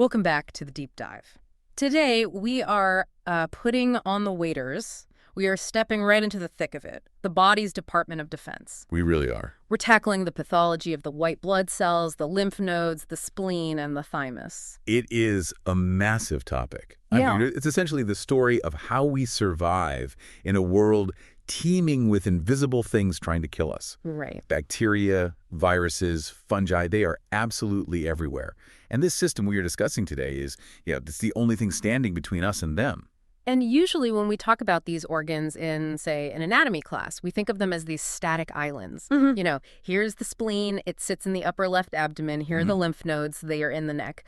Welcome back to the deep dive. Today, we are putting on the waders. We are stepping right into the thick of it, the body's Department of Defense. We really are. We're tackling the pathology of the white blood cells, the lymph nodes, the spleen, and the thymus. It is a massive topic. Yeah. I mean, it's essentially the story of how we survive in a world teeming with invisible things trying to kill us. Right. Bacteria, viruses, fungi, they are absolutely everywhere. And this system we are discussing today is, it's the only thing standing between us and them. And usually when we talk about these organs in, say, an anatomy class, we think of them as these static islands. You know, here's the spleen, it sits in the upper left abdomen, here are the lymph nodes, they are in the neck.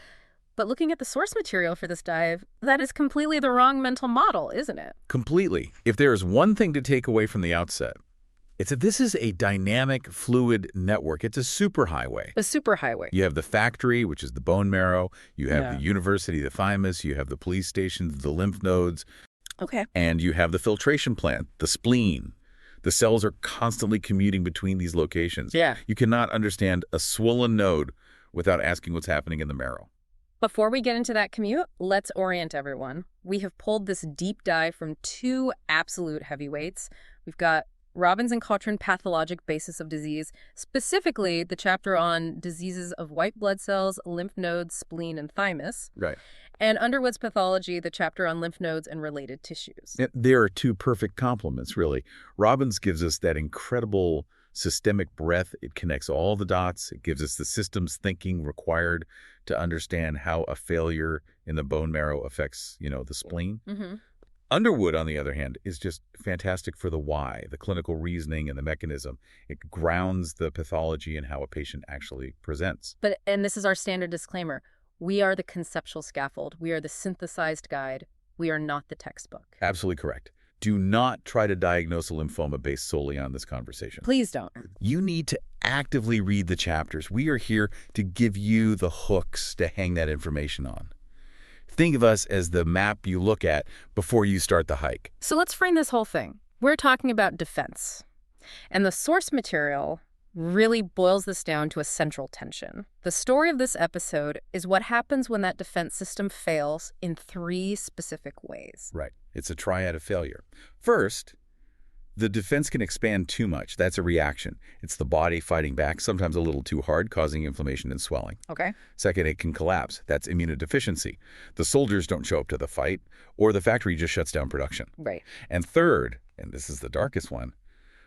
But looking at the source material for this dive, that is completely the wrong mental model, isn't it? Completely. If there is one thing to take away from the outset, it's that this is a dynamic, fluid network. It's a superhighway. A superhighway. You have the factory, which is the bone marrow. You have the university, the thymus. You have the police stations, the lymph nodes. Okay. And you have the filtration plant, the spleen. The cells are constantly commuting between these locations. Yeah. You cannot understand a swollen node without asking what's happening in the marrow. Before we get into that commute, let's orient everyone. We have pulled this deep dive from two absolute heavyweights. We've got Robbins and Caughran Pathologic Basis of Disease, specifically the chapter on diseases of white blood cells, lymph nodes, spleen, and thymus. Right. And Underwood's Pathology, the chapter on lymph nodes and related tissues. There are two perfect complements, really. Robbins gives us that incredible systemic breadth. It connects all the dots. It gives us the systems thinking required to understand how a failure in the bone marrow affects, the spleen. Underwood, on the other hand, is just fantastic for the why, the clinical reasoning and the mechanism. It grounds the pathology and how a patient actually presents. And this is our standard disclaimer. We are the conceptual scaffold. We are the synthesized guide. We are not the textbook. Absolutely correct. Do not try to diagnose a lymphoma based solely on this conversation. Please don't. You need to actively read the chapters. We are here to give you the hooks to hang that information on. Think of us as the map you look at before you start the hike. So let's frame this whole thing. We're talking about defense. And the source material really boils this down to a central tension. The story of this episode is what happens when that defense system fails in three specific ways. Right. It's a triad of failure. First, the defense can expand too much. That's a reaction. It's the body fighting back, sometimes a little too hard, causing inflammation and swelling. Okay. Second, it can collapse. That's immunodeficiency. The soldiers don't show up to the fight, or the factory just shuts down production. Right. And third, and this is the darkest one,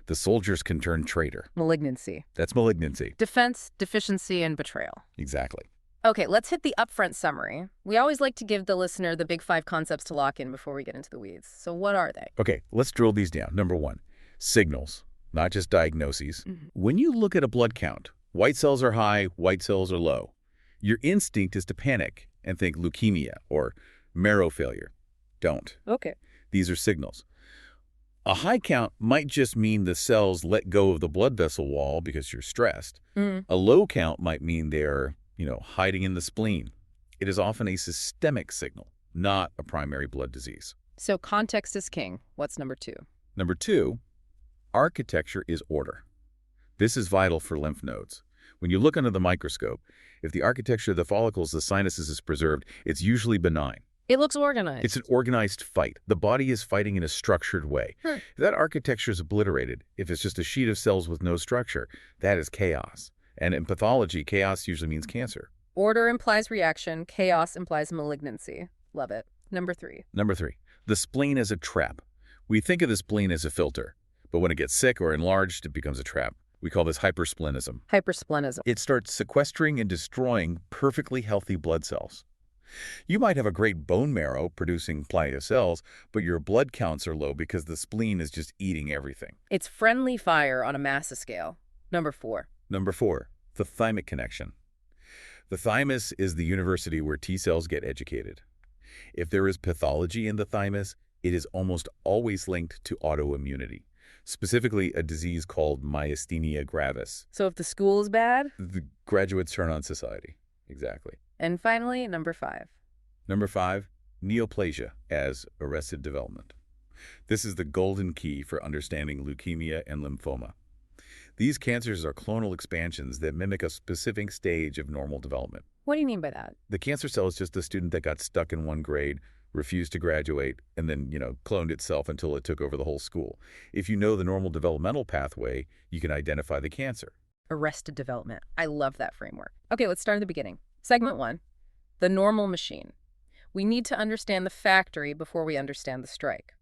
the soldiers can turn traitor. Malignancy. That's malignancy. Defense, deficiency, and betrayal. Exactly. Okay, let's hit the upfront summary. We always like to give the listener the big 5 concepts to lock in before we get into the weeds. So what are they? Okay, let's drill these down. Number 1, signals, not just diagnoses. When you look at a blood count, white cells are high, white cells are low. Your instinct is to panic and think leukemia or marrow failure. Don't. Okay. These are signals. A high count might just mean the cells let go of the blood vessel wall because you're stressed. A low count might mean they're, hiding in the spleen. It is often a systemic signal, not a primary blood disease. So context is king. What's number 2? Number 2, architecture is order. This is vital for lymph nodes. When you look under the microscope, if the architecture of the follicles, the sinuses is preserved, it's usually benign. It looks organized. It's an organized fight. The body is fighting in a structured way. If that architecture is obliterated, if it's just a sheet of cells with no structure, that is chaos. And in pathology, chaos usually means cancer. Order implies reaction. Chaos implies malignancy. Love it. Number 3. Number 3, the spleen is a trap. We think of the spleen as a filter, but when it gets sick or enlarged, it becomes a trap. We call this hypersplenism. Hypersplenism. It starts sequestering and destroying perfectly healthy blood cells. You might have a great bone marrow producing plenty of cells, but your blood counts are low because the spleen is just eating everything. It's friendly fire on a massive scale. Number 4. Number 4, the thymic connection. The thymus is the university where T cells get educated. If there is pathology in the thymus, it is almost always linked to autoimmunity, specifically a disease called myasthenia gravis. So if the school is bad? The graduates turn on society. Exactly. And finally, number 5. Number 5, neoplasia as arrested development. This is the golden key for understanding leukemia and lymphoma. These cancers are clonal expansions that mimic a specific stage of normal development. What do you mean by that? The cancer cell is just a student that got stuck in one grade, refused to graduate, and then, cloned itself until it took over the whole school. If you know the normal developmental pathway, you can identify the cancer. Arrested development. I love that framework. Okay, let's start at the beginning. Segment 1, the normal machine. We need to understand the factory before we understand the strike.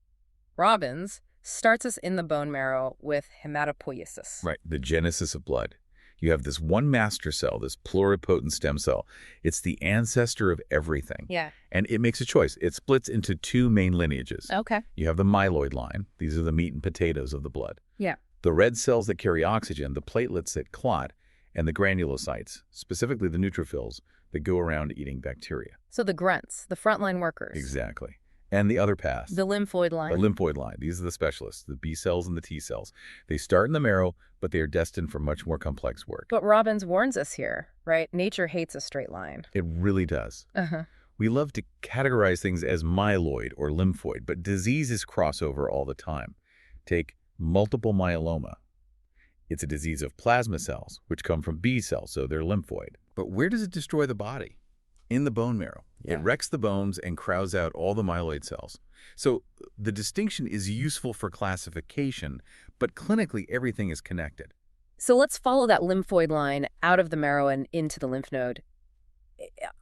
Robbins starts us in the bone marrow with haematopoiesis. Right, the genesis of blood. You have this one master cell, this pluripotent stem cell. It's the ancestor of everything. Yeah. And it makes a choice. It splits into two main lineages. Okay. You have the myeloid line. These are the meat and potatoes of the blood. Yeah. The red cells that carry oxygen, the platelets that clot, and the granulocytes, specifically the neutrophils, that go around eating bacteria. So the grunts, the frontline workers. Exactly. And the other path. The lymphoid line. The lymphoid line. These are the specialists, the B cells and the T cells. They start in the marrow, but they are destined for much more complex work. But Robbins warns us here, right? Nature hates a straight line. It really does. Uh-huh. We love to categorize things as myeloid or lymphoid, but diseases cross over all the time. Take multiple myeloma. It's a disease of plasma cells, which come from B cells, so they're lymphoid. But where does it destroy the body? In the bone marrow. Yeah. It wrecks the bones and crowds out all the myeloid cells. So the distinction is useful for classification, but clinically everything is connected. So let's follow that lymphoid line out of the marrow and into the lymph node.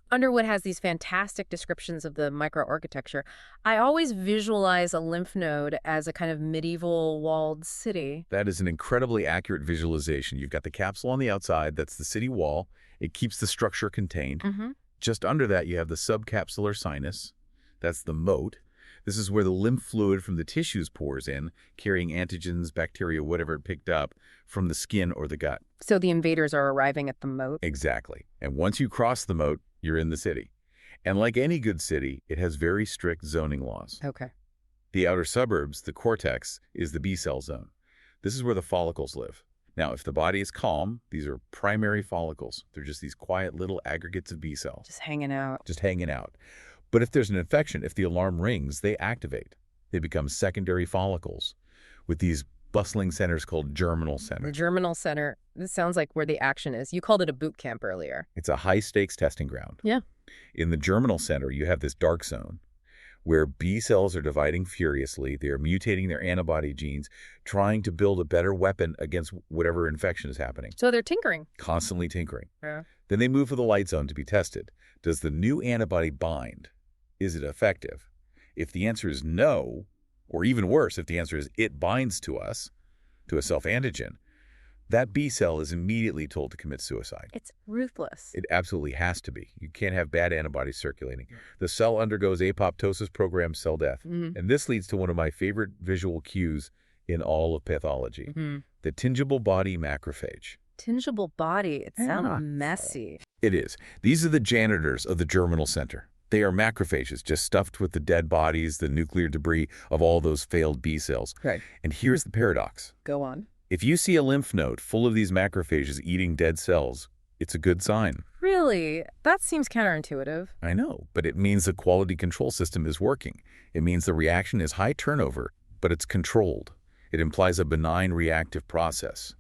Underwood has these fantastic descriptions of the microarchitecture. I always visualize a lymph node as a kind of medieval walled city. That is an incredibly accurate visualization. You've got the capsule on the outside, that's the city wall. It keeps the structure contained. Mm-hmm. Just under that, you have the subcapsular sinus. That's the moat. This is where the lymph fluid from the tissues pours in, carrying antigens, bacteria, whatever it picked up from the skin or the gut. So the invaders are arriving at the moat? Exactly. And once you cross the moat, you're in the city. And like any good city, it has very strict zoning laws. Okay. The outer suburbs, the cortex, is the B cell zone. This is where the follicles live. Now, if the body is calm, these are primary follicles. They're just these quiet little aggregates of B cells. Just hanging out. Just hanging out. But if there's an infection, if the alarm rings, they activate. They become secondary follicles with these bustling centers called germinal The centers. germinal center, this sounds like where the action is. You called it a boot camp earlier. It's a high-stakes testing ground. Yeah. In the germinal center, you have this dark zone where B cells are dividing furiously. They are mutating their antibody genes, trying to build a better weapon against whatever infection is happening. So they're tinkering. Constantly tinkering. Yeah. Then they move to the light zone to be tested. Does the new antibody bind? Is it effective? If the answer is no, or even worse, if the answer is it binds to us, to a self-antigen, that B cell is immediately told to commit suicide. It's ruthless. It absolutely has to be. You can't have bad antibodies circulating. The cell undergoes apoptosis, programmed cell death. Mm-hmm. And this leads to one of my favorite visual cues in all of pathology, Mm-hmm. the tingible body macrophage. Tingible body. It sounds Yeah. messy. It is. These are the janitors of the germinal center. They are macrophages, just stuffed with the dead bodies, the nuclear debris of all those failed B cells. Right. And here's the paradox. Go on. If you see a lymph node full of these macrophages eating dead cells, it's a good sign. Really? That seems counterintuitive. I know, but it means the quality control system is working. It means the reaction is high turnover, but it's controlled. It implies a benign reactive process.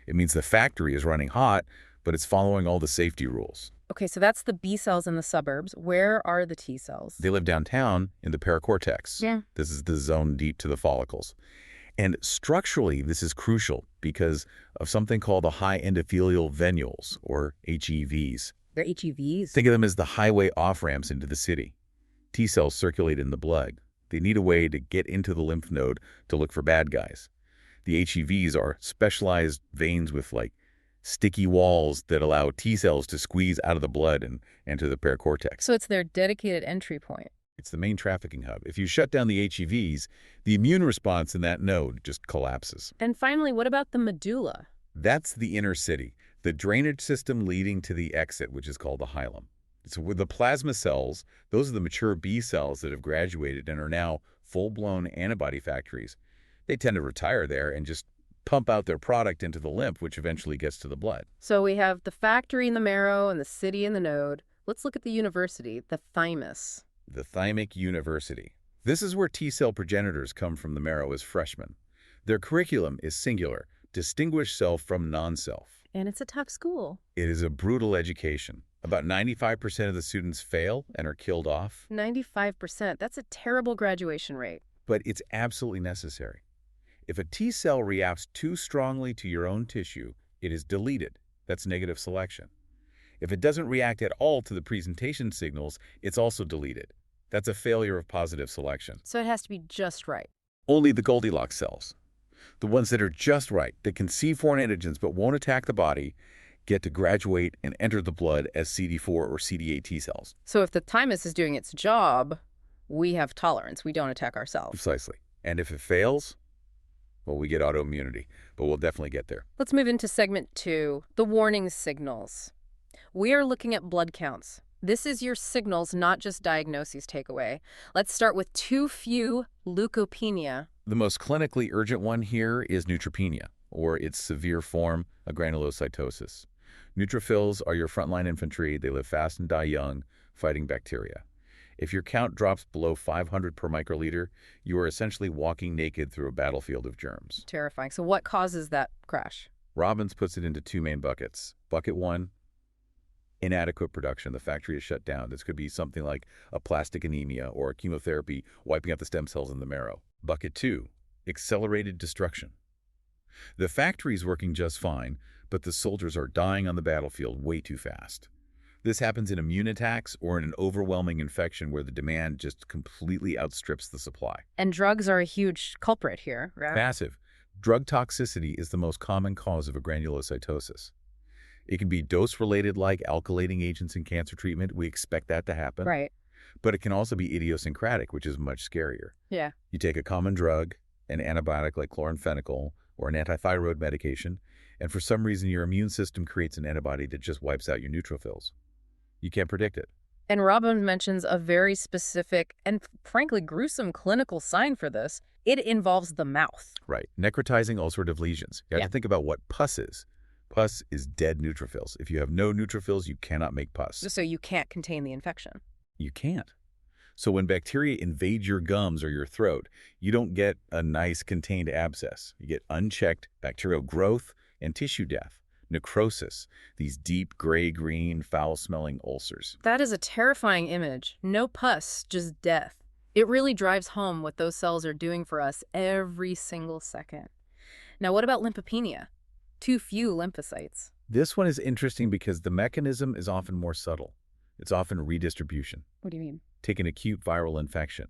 It means the factory is running hot, but it's following all the safety rules. Okay, so that's the B cells in the suburbs. Where are the T cells? They live downtown in the paracortex. Yeah. This is the zone deep to the follicles. And structurally, this is crucial because of something called the high endothelial venules, or HEVs. They're HEVs? Think of them as the highway off-ramps into the city. T cells circulate in the blood. They need a way to get into the lymph node to look for bad guys. The HEVs are specialized veins with sticky walls that allow T cells to squeeze out of the blood and enter the paracortex. So it's their dedicated entry point. It's the main trafficking hub. If you shut down the HEVs, the immune response in that node just collapses. And finally, what about the medulla? That's the inner city, the drainage system leading to the exit, which is called the hilum. So with the plasma cells, those are the mature B cells that have graduated and are now full-blown antibody factories. They tend to retire there and just pump out their product into the lymph, which eventually gets to the blood. So we have the factory in the marrow and the city in the node. Let's look at the university, the thymus. The thymic university. This is where T-cell progenitors come from the marrow as freshmen. Their curriculum is singular, distinguish self from non-self. And it's a tough school. It is a brutal education. About 95% of the students fail and are killed off, 95%. That's a terrible graduation rate. but it's absolutely necessary. If a T cell reacts too strongly to your own tissue, it is deleted. That's negative selection. If it doesn't react at all to the presentation signals, it's also deleted. That's a failure of positive selection. So it has to be just right. Only the Goldilocks cells, the ones that are just right, that can see foreign antigens but won't attack the body, get to graduate and enter the blood as CD4 or CD8 T cells. So if the thymus is doing its job, we have tolerance. We don't attack ourselves. Precisely. And if it fails, well, we get autoimmunity, but we'll definitely get there. Let's move into segment 2, the warning signals. We are looking at blood counts. This is your signals, not just diagnoses takeaway. Let's start with too few leukopenia. The most clinically urgent one here is neutropenia, or its severe form, a granulocytosis. Neutrophils are your frontline infantry. They live fast and die young, fighting bacteria. If your count drops below 500 per microliter, you are essentially walking naked through a battlefield of germs. Terrifying. So what causes that crash? Robbins puts it into 2 main buckets. Bucket 1, inadequate production. The factory is shut down. This could be something like aplastic anemia or chemotherapy wiping out the stem cells in the marrow. Bucket 2, accelerated destruction. The factory is working just fine, but the soldiers are dying on the battlefield way too fast. This happens in immune attacks or in an overwhelming infection where the demand just completely outstrips the supply. And drugs are a huge culprit here, right? Massive. Drug toxicity is the most common cause of a granulocytosis. It can be dose-related like alkylating agents in cancer treatment. We expect that to happen. Right. But it can also be idiosyncratic, which is much scarier. Yeah. You take a common drug, an antibiotic like chloramphenicol, or an antithyroid medication, and for some reason your immune system creates an antibody that just wipes out your neutrophils. You can't predict it. And Robin mentions a very specific and frankly gruesome clinical sign for this. It involves the mouth. Right. Necrotizing ulcerative lesions. You have to think about what pus is. Pus is dead neutrophils. If you have no neutrophils, you cannot make pus. So you can't contain the infection. You can't. So when bacteria invade your gums or your throat, you don't get a nice contained abscess. You get unchecked bacterial growth and tissue death, necrosis, these deep gray-green, foul-smelling ulcers. That is a terrifying image. No pus, just death. It really drives home what those cells are doing for us every single second. Now, what about lymphopenia? Too few lymphocytes. This one is interesting because the mechanism is often more subtle. It's often redistribution. What do you mean? Take an acute viral infection.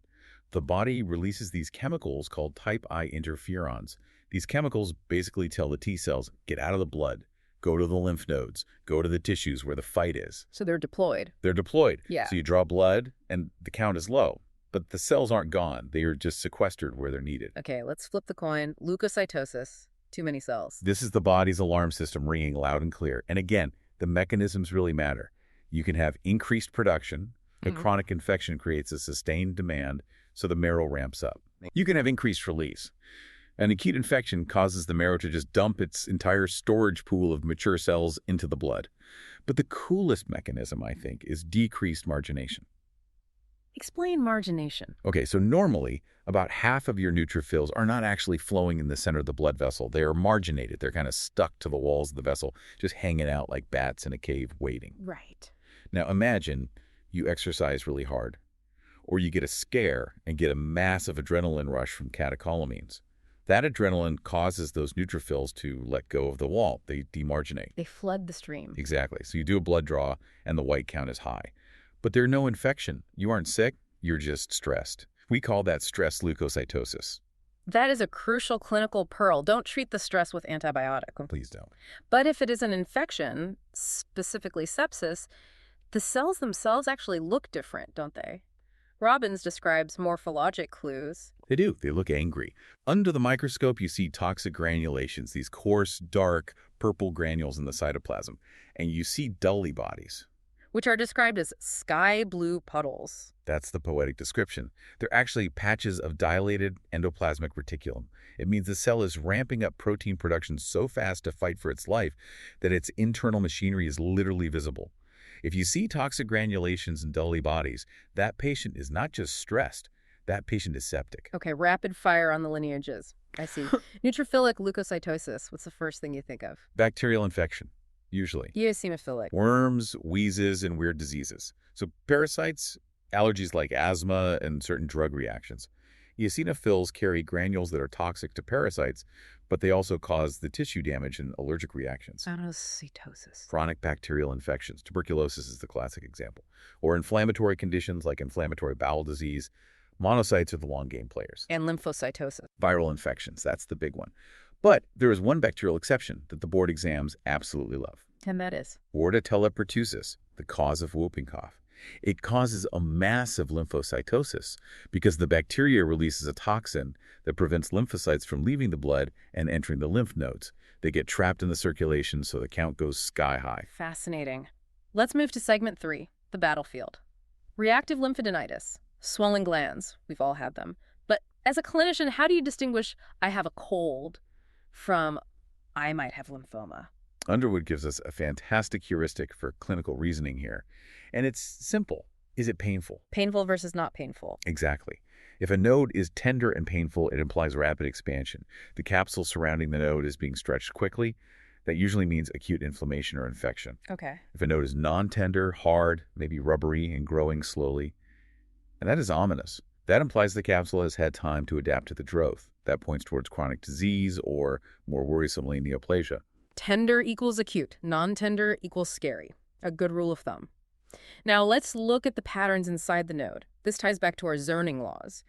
The body releases these chemicals called type I interferons. These chemicals basically tell the T cells, get out of the blood, go to the lymph nodes, go to the tissues where the fight is. So they're deployed. They're deployed. Yeah. So you draw blood and the count is low, but the cells aren't gone. They are just sequestered where they're needed. Okay, let's flip the coin. Leukocytosis. Too many cells. This is the body's alarm system ringing loud and clear. And again, the mechanisms really matter. You can have increased production. A chronic infection creates a sustained demand, so the marrow ramps up. You can have increased release. An acute infection causes the marrow to just dump its entire storage pool of mature cells into the blood. But the coolest mechanism, I think, is decreased margination. Explain margination. Okay, so normally, about half of your neutrophils are not actually flowing in the center of the blood vessel. They are marginated. They're kind of stuck to the walls of the vessel, just hanging out like bats in a cave waiting. Right. Now imagine you exercise really hard, or you get a scare and get a massive adrenaline rush from catecholamines. That adrenaline causes those neutrophils to let go of the wall. They demarginate. They flood the stream. Exactly. So you do a blood draw and the white count is high. But there's no infection. You aren't sick. You're just stressed. We call that stress leukocytosis. That is a crucial clinical pearl. Don't treat the stress with antibiotic. Please don't. But if it is an infection, specifically sepsis, the cells themselves actually look different, don't they? Robbins describes morphologic clues. They do. They look angry. Under the microscope, you see toxic granulations, these coarse, dark, purple granules in the cytoplasm. And you see dully bodies. Which are described as sky blue puddles. That's the poetic description. They're actually patches of dilated endoplasmic reticulum. It means the cell is ramping up protein production so fast to fight for its life that its internal machinery is literally visible. If you see toxic granulations in dully bodies, that patient is not just stressed, that patient is septic. Okay, rapid fire on the lineages. I see. Neutrophilic leukocytosis, what's the first thing you think of? Bacterial infection. usually. Eosinophilic. Worms, wheezes, and weird diseases. So parasites, allergies like asthma, and certain drug reactions. Eosinophils carry granules that are toxic to parasites, but they also cause the tissue damage and allergic reactions. Phagocytosis. Chronic bacterial infections. Tuberculosis is the classic example. Or inflammatory conditions like inflammatory bowel disease. Monocytes are the long game players. And lymphocytosis. Viral infections, that's the big one. But there is one bacterial exception that the board exams absolutely love. And that is? Bordetella pertussis, the cause of whooping cough. It causes a massive lymphocytosis because the bacteria releases a toxin that prevents lymphocytes from leaving the blood and entering the lymph nodes. They get trapped in the circulation, so the count goes sky high. Fascinating. Let's move to segment 3, the battlefield. Reactive lymphadenitis, swollen glands. We've all had them. But as a clinician, how do you distinguish I have a cold from I might have lymphoma? Underwood gives us a fantastic heuristic for clinical reasoning here. And it's simple. Is it painful? Painful versus not painful. Exactly. If a node is tender and painful, it implies rapid expansion. The capsule surrounding the node is being stretched quickly. That usually means acute inflammation or infection. Okay. If a node is non-tender, hard, maybe rubbery, and growing slowly, and that is ominous. That implies the capsule has had time to adapt to the growth. That points towards chronic disease or, more worrisomely, neoplasia. Tender equals acute. Non-tender equals scary. A good rule of thumb. Now let's look at the patterns inside the node. This ties back to our zoning laws.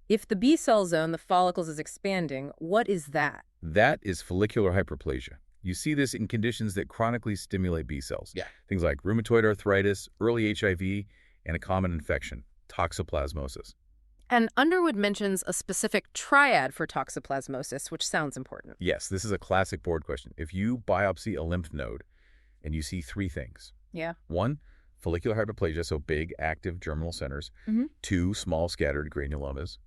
If the B cell zone, the follicles, is expanding, what is that? That is follicular hyperplasia. You see this in conditions that chronically stimulate B cells. Yeah. Things like rheumatoid arthritis, early HIV, and a common infection, toxoplasmosis. And Underwood mentions a specific triad for toxoplasmosis, which sounds important. Yes, this is a classic board question. If you biopsy a lymph node and you see 3 things. Yeah. 1, follicular hyperplasia, so big, active germinal centers. 2, small, scattered granulomas.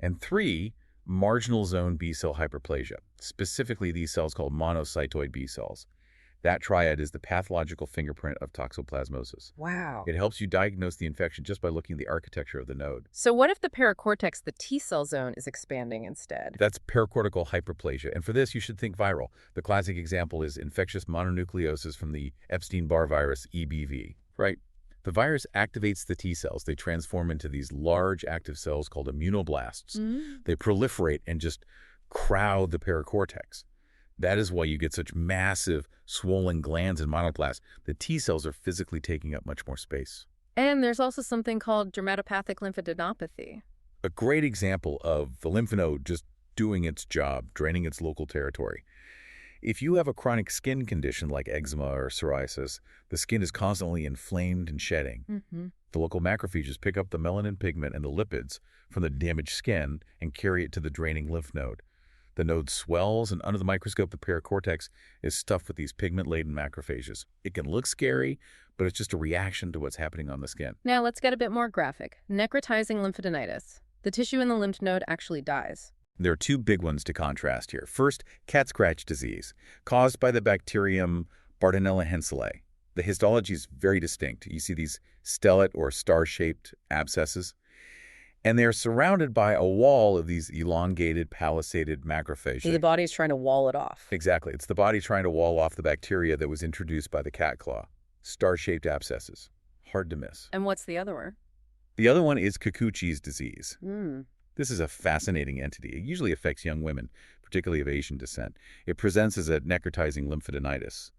And 3, marginal zone B cell hyperplasia, specifically these cells called monocytoid B cells. That triad is the pathological fingerprint of toxoplasmosis. Wow. It helps you diagnose the infection just by looking at the architecture of the node. So what if the paracortex, the T cell zone, is expanding instead? That's pericortical hyperplasia. And for this, you should think viral. The classic example is infectious mononucleosis from the Epstein-Barr virus, EBV. Right? The virus activates the T cells. They transform into these large active cells called immunoblasts. They proliferate and just crowd the paracortex. That is why you get such massive, swollen glands and monoblasts. The T cells are physically taking up much more space. And there's also something called dermatopathic lymphadenopathy. A great example of the lymph node just doing its job, draining its local territory. If you have a chronic skin condition like eczema or psoriasis, the skin is constantly inflamed and shedding. The local macrophages pick up the melanin pigment and the lipids from the damaged skin and carry it to the draining lymph node. The node swells, and under the microscope, the paracortex is stuffed with these pigment-laden macrophages. It can look scary, but it's just a reaction to what's happening on the skin. Now let's get a bit more graphic. Necrotizing lymphadenitis. The tissue in the lymph node actually dies. There are 2 big ones to contrast here. First, cat scratch disease, caused by the bacterium Bartonella henselae. The histology is very distinct. You see these stellate or star-shaped abscesses. And they're surrounded by a wall of these elongated, palisaded macrophages. The body's trying to wall it off. Exactly. It's the body trying to wall off the bacteria that was introduced by the cat claw. Star-shaped abscesses. Hard to miss. And what's the other one? The other one is Kikuchi's disease. This is a fascinating entity. It usually affects young women, particularly of Asian descent. It presents as a necrotizing lymphadenitis.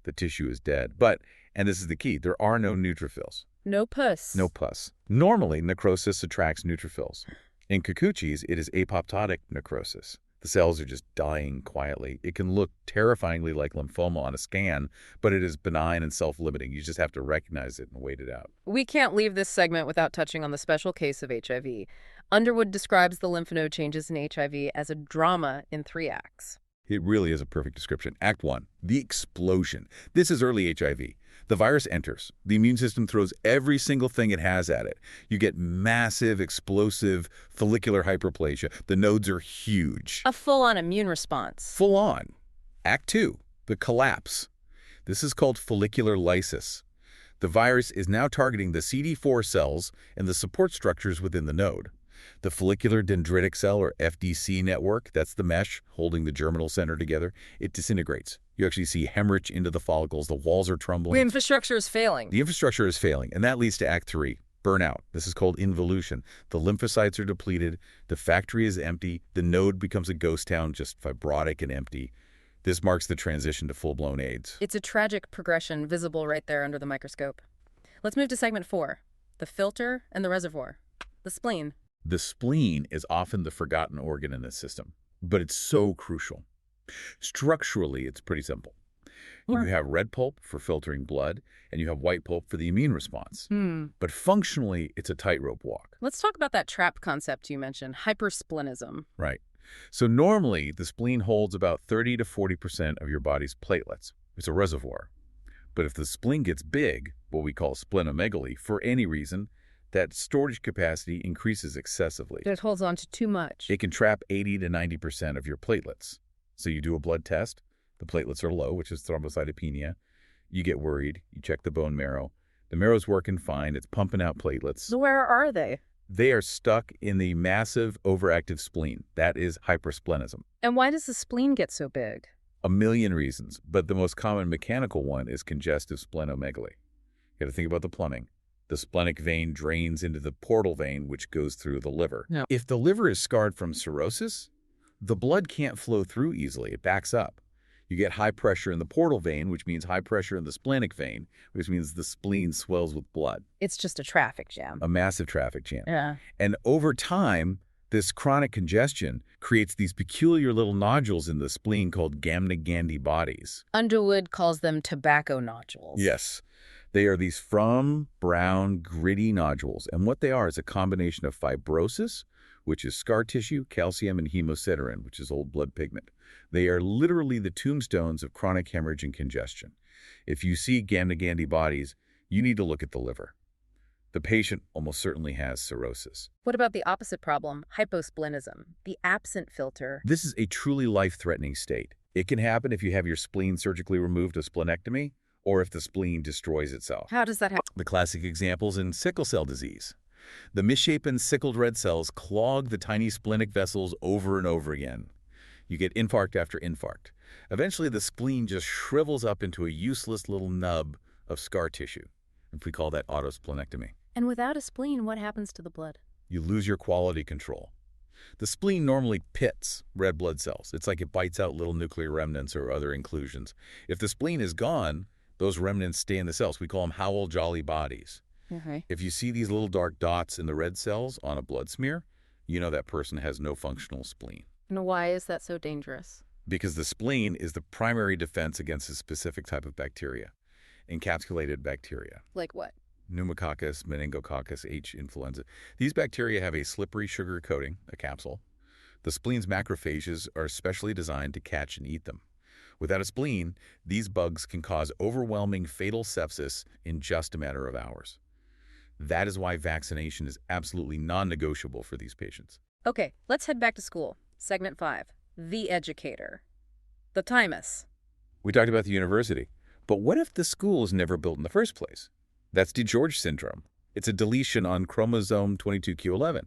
The tissue is dead. But, and this is the key, there are no neutrophils. No pus. No pus. Normally, necrosis attracts neutrophils. In Kikuchi's, it is apoptotic necrosis. The cells are just dying quietly. It can look terrifyingly like lymphoma on a scan, but it is benign and self-limiting. You just have to recognize it and wait it out. We can't leave this segment without touching on the special case of HIV. Underwood describes the lymph node changes in HIV as a drama in 3 acts. It really is a perfect description. Act 1, the explosion. This is early HIV. The virus enters. The immune system throws every single thing it has at it. You get massive, explosive follicular hyperplasia. The nodes are huge. A full-on immune response. Full on. Act 2, the collapse. This is called follicular lysis. The virus is now targeting the CD4 cells and the support structures within the node. The follicular dendritic cell, or FDC network, that's the mesh holding the germinal center together, it disintegrates. You actually see hemorrhage into the follicles. The walls are The crumbling. infrastructure is failing. The infrastructure is failing, and that leads to Act 3, burnout. This is called involution. The lymphocytes are depleted. The factory is empty. The node becomes a ghost town, just fibrotic and empty. This marks the transition to full-blown AIDS. It's a tragic progression visible right there under the microscope. Let's move to segment 4, the filter and the reservoir, the spleen. The spleen is often the forgotten organ in this system, but it's so crucial. Structurally, it's pretty simple. You have red pulp for filtering blood, and you have white pulp for the immune response. But functionally, it's a tightrope walk. Let's talk about that trap concept you mentioned, hypersplenism. Right. So normally, the spleen holds about 30 to 40% of your body's platelets. It's a reservoir. But if the spleen gets big, what we call splenomegaly, for any reason, that storage capacity increases excessively. It holds on to too much. It can trap 80 to 90% of your platelets. So you do a blood test, the platelets are low, which is thrombocytopenia. You get worried, you check the bone marrow. The marrow's working fine, it's pumping out platelets. So where are they? They are stuck in the massive overactive spleen. That is hypersplenism. And why does the spleen get so big? A million reasons, but the most common mechanical one is congestive splenomegaly. You got to think about the plumbing. The splenic vein drains into the portal vein, which goes through the liver. Yeah. If the liver is scarred from cirrhosis, the blood can't flow through easily. It backs up. You get high pressure in the portal vein, which means high pressure in the splenic vein, which means the spleen swells with blood. It's just a traffic jam. A massive traffic jam. Yeah. And over time, this chronic congestion creates these peculiar little nodules in the spleen called Gamma-Gandhi bodies. Underwood calls them tobacco nodules. Yes. They are these brown, gritty nodules. And what they are is a combination of fibrosis, which is scar tissue, calcium, and hemosiderin, which is old blood pigment. They are literally the tombstones of chronic hemorrhage and congestion. If you see Gamma-Gandhi bodies, you need to look at the liver. The patient almost certainly has cirrhosis. What about the opposite problem, hyposplenism, the absent filter? This is a truly life-threatening state. It can happen if you have your spleen surgically removed, a splenectomy, or if the spleen destroys itself. How does that happen? The classic examples in sickle cell disease. The misshapen sickled red cells clog the tiny splenic vessels over and over again. You get infarct after infarct. Eventually, the spleen just shrivels up into a useless little nub of scar tissue. We call that autosplenectomy. And without a spleen, what happens to the blood? You lose your quality control. The spleen normally pits red blood cells. It's like it bites out little nuclear remnants or other inclusions. If the spleen is gone, those remnants stay in the cells. We call them Howell Jolly bodies. Okay. If you see these little dark dots in the red cells on a blood smear, you know that person has no functional spleen. And why is that so dangerous? Because the spleen is the primary defense against a specific type of bacteria, encapsulated bacteria. Like what? Pneumococcus, meningococcus, H. influenza. These bacteria have a slippery sugar coating, a capsule. The spleen's macrophages are specially designed to catch and eat them. Without a spleen, these bugs can cause overwhelming fatal sepsis in just a matter of hours. That is why vaccination is absolutely non-negotiable for these patients. Okay, let's head back to school. Segment 5, the educator, the Thymus. We talked about the university, but what if the school was never built in the first place? That's DeGeorge syndrome. It's a deletion on chromosome 22q11.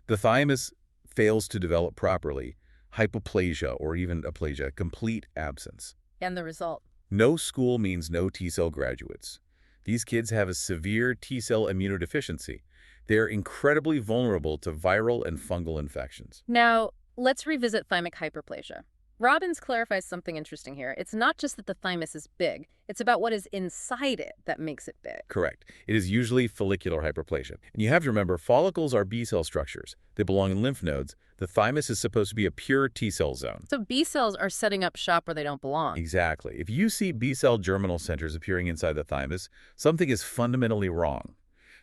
The thymus fails to develop properly, hypoplasia or even aplasia, complete absence. And the result? No school means no T-cell graduates. These kids have a severe T-cell immunodeficiency. They're incredibly vulnerable to viral and fungal infections. Now, let's revisit thymic hyperplasia. Robbins clarifies something interesting here. It's not just that the thymus is big. It's about what is inside it that makes it big. Correct. It is usually follicular hyperplasia. And you have to remember, follicles are B-cell structures. They belong in lymph nodes. The thymus is supposed to be a pure T-cell zone. So B cells are setting up shop where they don't belong. Exactly. If you see B-cell germinal centers appearing inside the thymus, something is fundamentally wrong.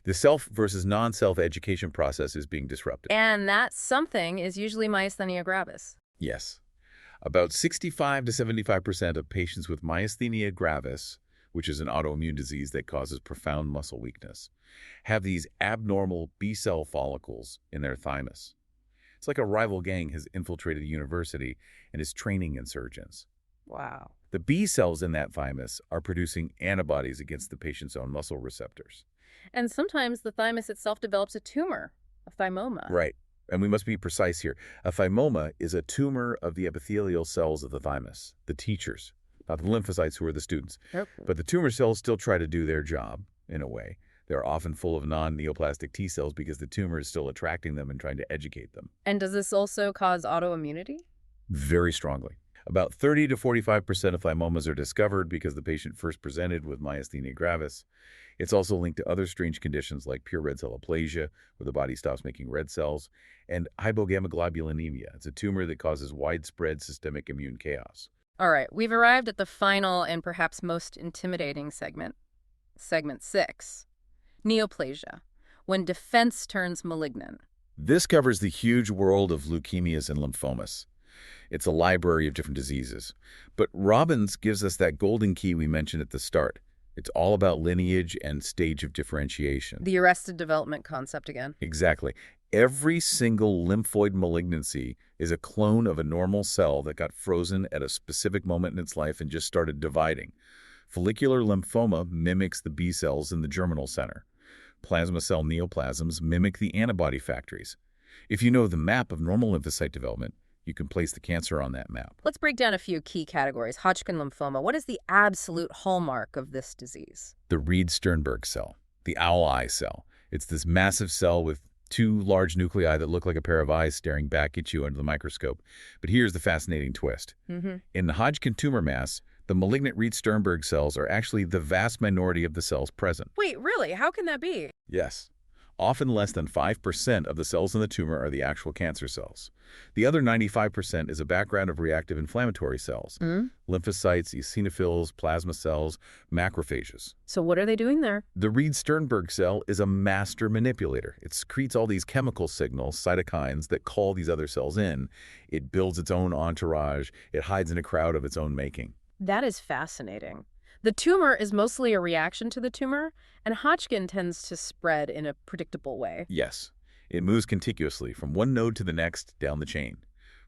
The self versus non-self education process is being disrupted. And that something is usually myasthenia gravis. Yes. About 65 to 75% of patients with myasthenia gravis, which is an autoimmune disease that causes profound muscle weakness, have these abnormal B-cell follicles in their thymus. It's like a rival gang has infiltrated a university and is training insurgents. Wow. The B cells in that thymus are producing antibodies against the patient's own muscle receptors. And sometimes the thymus itself develops a tumor. A thymoma. Right. And we must be precise here. A thymoma is a tumor of the epithelial cells of the thymus, the teachers, not the lymphocytes who are the students. Yep. But the tumor cells still try to do their job, in a way. They're often full of non-neoplastic T cells because the tumor is still attracting them and trying to educate them. And does this also cause autoimmunity? Very strongly. About 30 to 45% of thymomas are discovered because the patient first presented with myasthenia gravis. It's also linked to other strange conditions like pure red cell aplasia, where the body stops making red cells, and hypogammaglobulinemia. It's a tumor that causes widespread systemic immune chaos. All right, we've arrived at the final and perhaps most intimidating segment. Segment 6. Neoplasia, when defense turns malignant. This covers the huge world of leukemias and lymphomas. It's a library of different diseases. But Robbins gives us that golden key we mentioned at the start. It's all about lineage and stage of differentiation. The arrested development concept again. Exactly. Every single lymphoid malignancy is a clone of a normal cell that got frozen at a specific moment in its life and just started dividing. Follicular lymphoma mimics the B cells in the germinal center. Plasma cell neoplasms mimic the antibody factories. If you know the map of normal lymphocyte development, you can place the cancer on that map. Let's break down a few key categories. Hodgkin lymphoma, what is the absolute hallmark of this disease? The Reed-Sternberg cell, the owl eye cell. It's this massive cell with two large nuclei that look like a pair of eyes staring back at you under the microscope. But here's the fascinating twist. In the Hodgkin tumor mass, the malignant Reed-Sternberg cells are actually the vast minority of the cells present. Wait, really? How can that be? Yes. Often less than 5% of the cells in the tumor are the actual cancer cells. The other 95% is a background of reactive inflammatory cells, lymphocytes, eosinophils, plasma cells, macrophages. So what are they doing there? The Reed-Sternberg cell is a master manipulator. It secretes all these chemical signals, cytokines, that call these other cells in. It builds its own entourage. It hides in a crowd of its own making. That is fascinating. The tumor is mostly a reaction to the tumor, and Hodgkin tends to spread in a predictable way. Yes. It moves contiguously from one node to the next down the chain,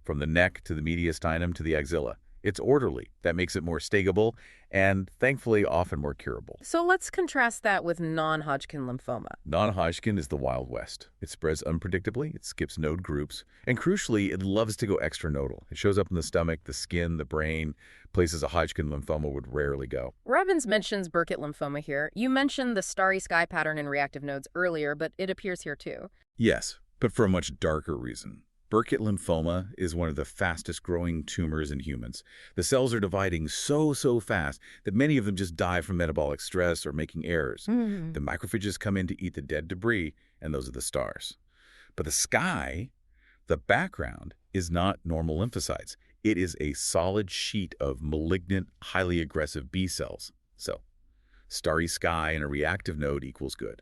from the neck to the mediastinum to the axilla. It's orderly. That makes it more stagable and, thankfully, often more curable. So let's contrast that with non-Hodgkin lymphoma. Non-Hodgkin is the Wild West. It spreads unpredictably, it skips node groups, and crucially, it loves to go extranodal. It shows up in the stomach, the skin, the brain, places a Hodgkin lymphoma would rarely go. Robbins mentions Burkitt lymphoma here. You mentioned the starry sky pattern in reactive nodes earlier, but it appears here too. Yes, but for a much darker reason. Burkitt lymphoma is one of the fastest growing tumors in humans. The cells are dividing so fast that many of them just die from metabolic stress or making errors. The macrophages come in to eat the dead debris, and those are the stars. But the sky, the background, is not normal lymphocytes. It is a solid sheet of malignant, highly aggressive B cells. So, starry sky in a reactive node equals good.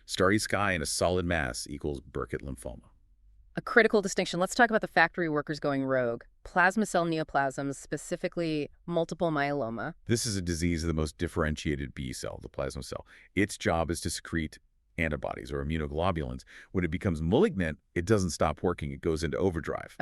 Starry sky in a solid mass equals Burkitt lymphoma. A critical distinction. Let's talk about the factory workers going rogue. Plasma cell neoplasms, specifically multiple myeloma. This is a disease of the most differentiated B cell, the plasma cell. Its job is to secrete antibodies or immunoglobulins. When it becomes malignant, it doesn't stop working. It goes into overdrive.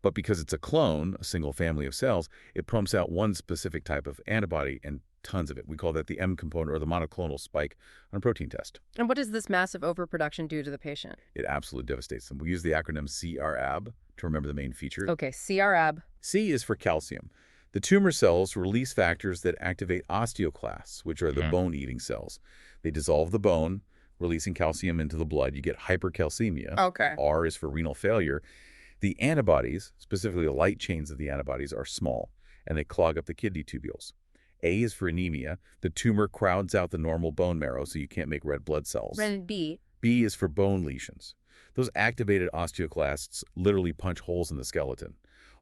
But because it's a clone, a single family of cells, it pumps out one specific type of antibody and tons of it. We call that the M component or the monoclonal spike on a protein test. And what does this massive overproduction do to the patient? It absolutely devastates them. We use the acronym CRAB to remember the main feature. Okay, CRAB. C is for calcium. The tumor cells release factors that activate osteoclasts, which are the bone-eating cells. They dissolve the bone, releasing calcium into the blood. You get hypercalcemia. Okay. R is for renal failure. The antibodies, specifically the light chains of the antibodies, are small, and they clog up the kidney tubules. A is for anemia. The tumor crowds out the normal bone marrow, so you can't make red blood cells. And B. B is for bone lesions. Those activated osteoclasts literally punch holes in the skeleton.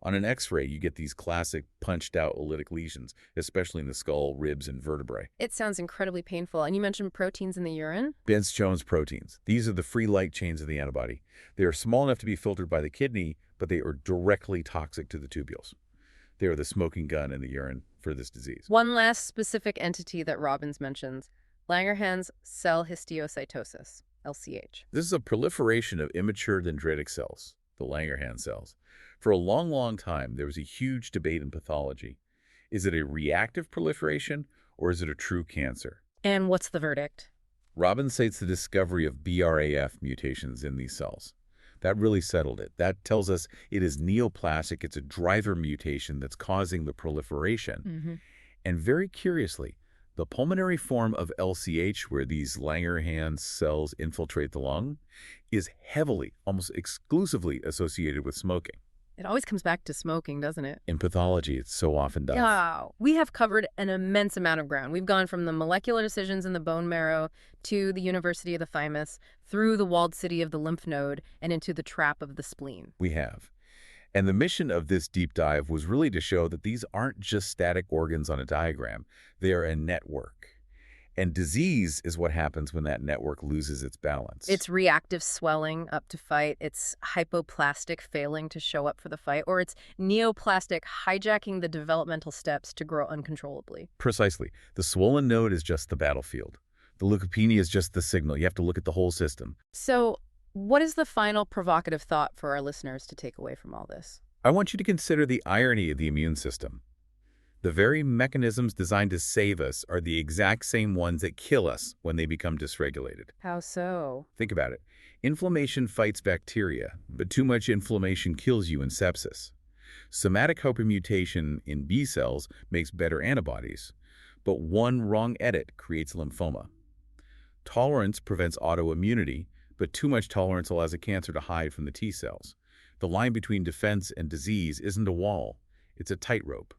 On an X-ray, you get these classic punched-out oolitic lesions, especially in the skull, ribs, and vertebrae. It sounds incredibly painful. And you mentioned proteins in the urine? Bence-Jones proteins. These are the free light chains of the antibody. They are small enough to be filtered by the kidney, but they are directly toxic to the tubules. They are the smoking gun in the urine for this disease. One last specific entity that Robbins mentions, Langerhans cell histiocytosis, LCH. This is a proliferation of immature dendritic cells, the Langerhans cells. For a long time, there was a huge debate in pathology. Is it a reactive proliferation or is it a true cancer? And what's the verdict? Robin cites the discovery of BRAF mutations in these cells. That really settled it. That tells us it is neoplastic. It's a driver mutation that's causing the proliferation. And very curiously, the pulmonary form of LCH, where these Langerhans cells infiltrate the lung, is heavily, almost exclusively associated with smoking. It always comes back to smoking, doesn't it? In pathology, it so often does. Yeah, we have covered an immense amount of ground. We've gone from the molecular decisions in the bone marrow to the university of the thymus, through the walled city of the lymph node, and into the trap of the spleen. We have. And the mission of this deep dive was really to show that these aren't just static organs on a diagram. They are a network. And disease is what happens when that network loses its balance. It's reactive swelling up to fight. It's hypoplastic failing to show up for the fight. Or it's neoplastic hijacking the developmental steps to grow uncontrollably. Precisely. The swollen node is just the battlefield. The leukopenia is just the signal. You have to look at the whole system. So what is the final provocative thought for our listeners to take away from all this? I want you to consider the irony of the immune system. The very mechanisms designed to save us are the exact same ones that kill us when they become dysregulated. How so? Think about it. Inflammation fights bacteria, but too much inflammation kills you in sepsis. Somatic hypermutation in B cells makes better antibodies, but one wrong edit creates lymphoma. Tolerance prevents autoimmunity, but too much tolerance allows a cancer to hide from the T cells. The line between defense and disease isn't a wall, it's a tightrope.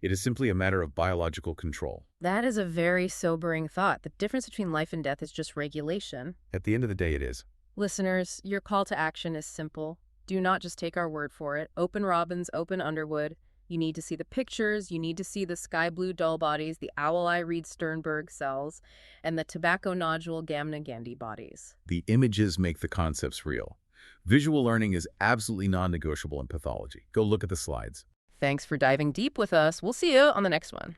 It is simply a matter of biological control. That is a very sobering thought. The difference between life and death is just regulation. At the end of the day, it is. Listeners, your call to action is simple. Do not just take our word for it. Open Robin's, open Underwood. You need to see the pictures. You need to see the sky blue dull bodies, the owl eye Reed Sternberg cells, and the tobacco nodule Gamma Gandhi bodies. The images make the concepts real. Visual learning is absolutely non-negotiable in pathology. Go look at the slides. Thanks for diving deep with us. We'll see you on the next one.